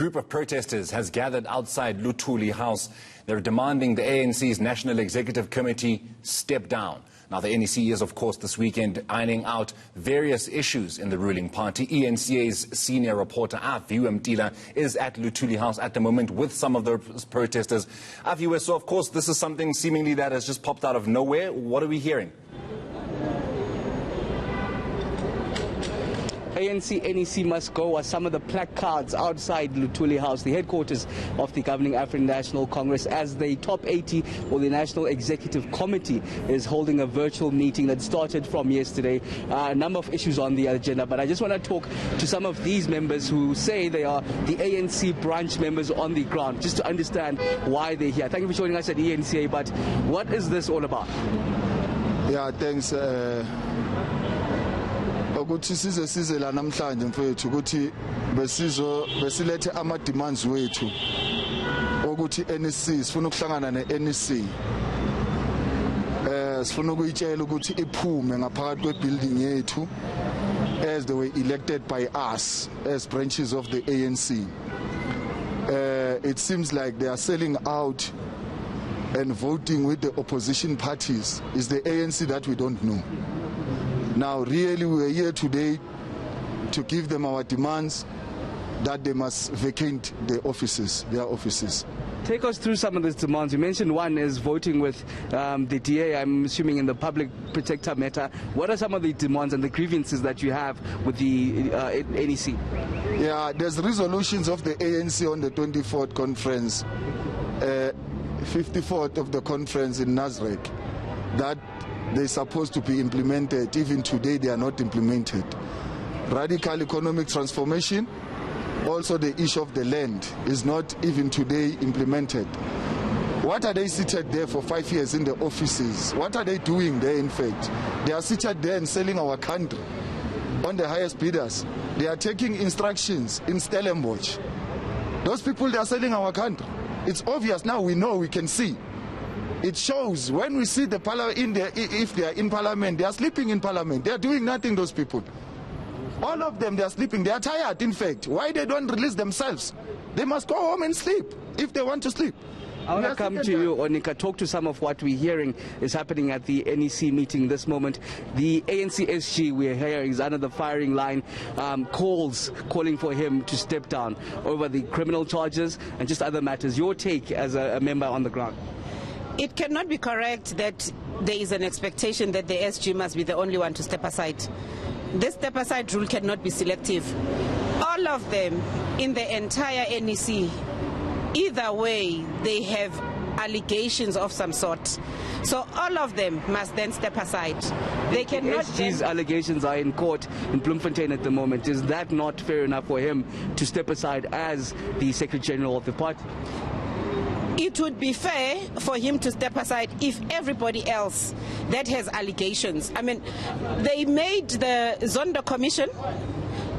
A group of protesters has gathered outside Luthuli House. They're demanding the ANC's National Executive Committee step down. Now, the NEC is, of course, this weekend ironing out various issues in the ruling party. eNCA's senior reporter, Aviwe Mtila, is at Luthuli House at the moment with some of the protesters. Aviwe, so of course, this is something seemingly that has just popped out of nowhere. What are we hearing? ANC, NEC must go are some of the placards outside Luthuli House, the headquarters of the governing African National Congress, as the top 80 or the National Executive Committee is holding a virtual meeting that started from yesterday. A number of issues on the agenda, but I just want to talk to some of these members who say they are the ANC branch members on the ground, just to understand why they're here. Thank you for joining us at eNCA, but what is this all about? Yeah, thanks. Ukuthi size la namhlanje mfethu ukuthi besilethe ama demands wethu ukuthi NEC sifuna ukuhlangana neNEC sifuna ukuyitshela ukuthi iphume ngaphakathi kwebuilding yethu as they were elected by us as branches of the ANC. It seems like they are selling out and voting with the opposition parties. Is the ANC that we don't know? Now, really, we are here today to give them our demands that they must vacate their offices. Take us through some of these demands. You mentioned one is voting with the DA, I'm assuming in the public protector matter. What are some of the demands and the grievances that you have with the NEC? Yeah, there's resolutions of the ANC on the 24th conference, 54th of the conference in Nazareth, that they're supposed to be implemented. Even today, they are not implemented. Radical economic transformation, also the issue of the land, is not even today implemented. What are they seated there for 5 years in the offices? What are they doing there, in fact? They are seated there and selling our country on the highest bidders. They are taking instructions in Stellenbosch. Those people, they are selling our country. It's obvious now, we know, we can see. It shows when we see the parliament if they are in parliament, they are sleeping in parliament. They are doing nothing, those people. All of them, they are sleeping. They are tired, in fact. Why they don't release themselves? They must go home and sleep if they want to sleep. I want to come to you, Onika. Talk to some of what we're hearing is happening at the NEC meeting this moment. The ANC SG we're hearing is under the firing line, calling for him to step down over the criminal charges and just other matters. Your take as a member on the ground? It cannot be correct that there is an expectation that the SG must be the only one to step aside. This step aside rule cannot be selective. All of them in the entire NEC, either way, they have allegations of some sort. So all of them must then step aside. They cannot. SG's allegations are in court in Bloemfontein at the moment. Is that not fair enough for him to step aside as the Secretary General of the party? It would be fair for him to step aside if everybody else that has allegations. I mean, they made the Zondo Commission.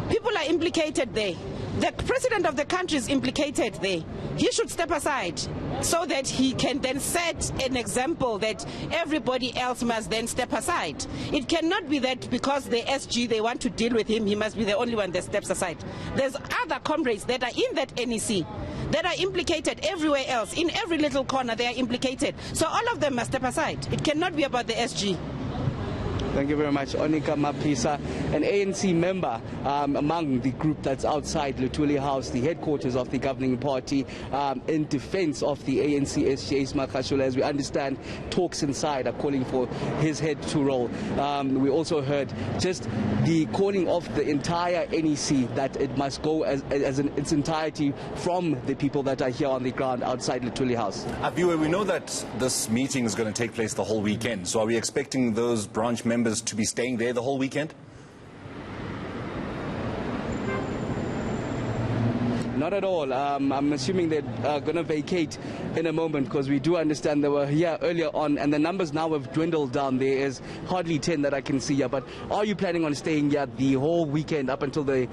People are implicated there. The president of the country is implicated there. He should step aside so that he can then set an example that everybody else must then step aside. It cannot be that because the SG, they want to deal with him, he must be the only one that steps aside. There's other comrades that are in that NEC that are implicated everywhere else. In every little corner they are implicated. So all of them must step aside. It cannot be about the SG. Thank you very much. Onika Mapisa, an ANC member among the group that's outside Luthuli House, the headquarters of the governing party, in defense of the ANC SG, Makashula. As we understand, talks inside are calling for his head to roll. We also heard just the calling of the entire NEC that it must go as in its entirety from the people that are here on the ground outside Luthuli House. Aviwe, we know that this meeting is going to take place the whole weekend. So are we expecting those branch members to be staying there the whole weekend? Not at all. I'm assuming they're going to vacate in a moment, because we do understand they were here earlier on and the numbers now have dwindled down. There is hardly 10 that I can see here. But are you planning on staying here the whole weekend up until the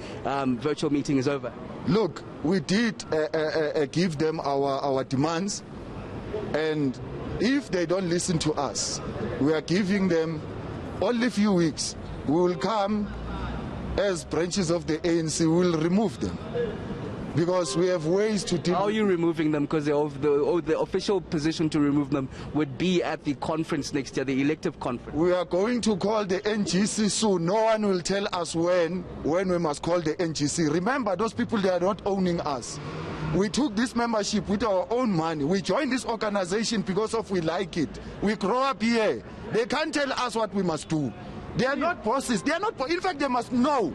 virtual meeting is over? Look, we did give them our demands, and if they don't listen to us, we are giving them only a few weeks. We will come as branches of the ANC, we will remove them. because we have ways to deal. How are you removing them? Because the official position to remove them would be at the conference next year, the elective conference. We are going to call the NGC soon. No one will tell us when we must call the NGC. Remember, those people, they are not owning us. We took this membership with our own money. We joined this organization because of we like it. We grow up here. They can't tell us what we must do. They are not bosses. They are not. In fact, they must know.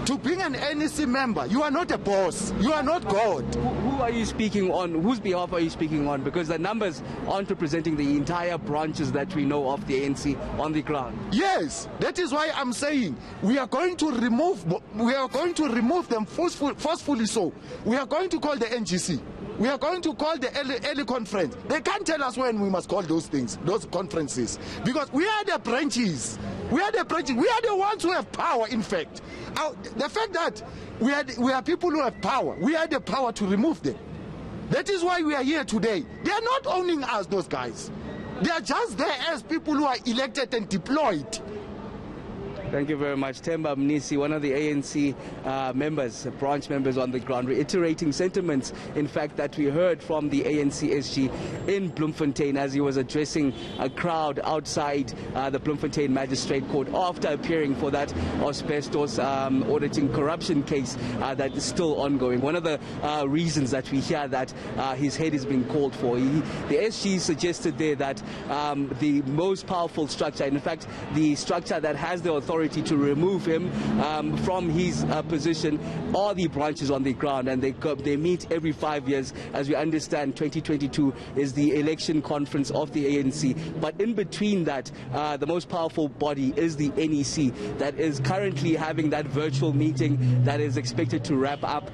To being an NEC member, you are not a boss. You are not God. Who are you speaking on? Whose behalf are you speaking on? Because the numbers aren't representing the entire branches that we know of the ANC on the ground. Yes, that is why I'm saying we are going to remove them forcefully. So we are going to call the NGC. We are going to call the early conference. They can't tell us when we must call those things, those conferences, because we are the branches. We are the branches. We are the ones who have power, in fact. The fact that we are people who have power, we are the power to remove them. That is why we are here today. They are not owning us, those guys. They are just there as people who are elected and deployed. Thank you very much. Themba Mnisi, one of the ANC members, branch members on the ground, reiterating sentiments, in fact, that we heard from the ANC SG in Bloemfontein as he was addressing a crowd outside the Bloemfontein Magistrate Court after appearing for that asbestos auditing corruption case that is still ongoing. One of the reasons that we hear that his head is being called for, the SG suggested there that the most powerful structure, in fact, the structure that has the authority to remove him from his position are the branches on the ground, and they meet every 5 years. As we understand, 2022 is the election conference of the ANC, but in between that, the most powerful body is the NEC that is currently having that virtual meeting that is expected to wrap up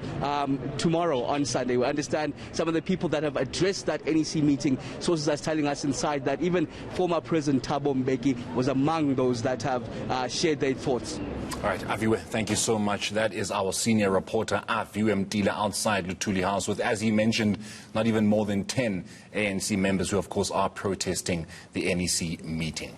tomorrow on Sunday. We understand some of the people that have addressed that NEC meeting, sources are telling us inside that even former President Thabo Mbeki was among those that have shared their thoughts. All right, Aviwe, thank you so much. That is our senior reporter, Aviwe Mtila, outside Luthuli House with, as he mentioned, not even more than 10 ANC members who, of course, are protesting the NEC meeting.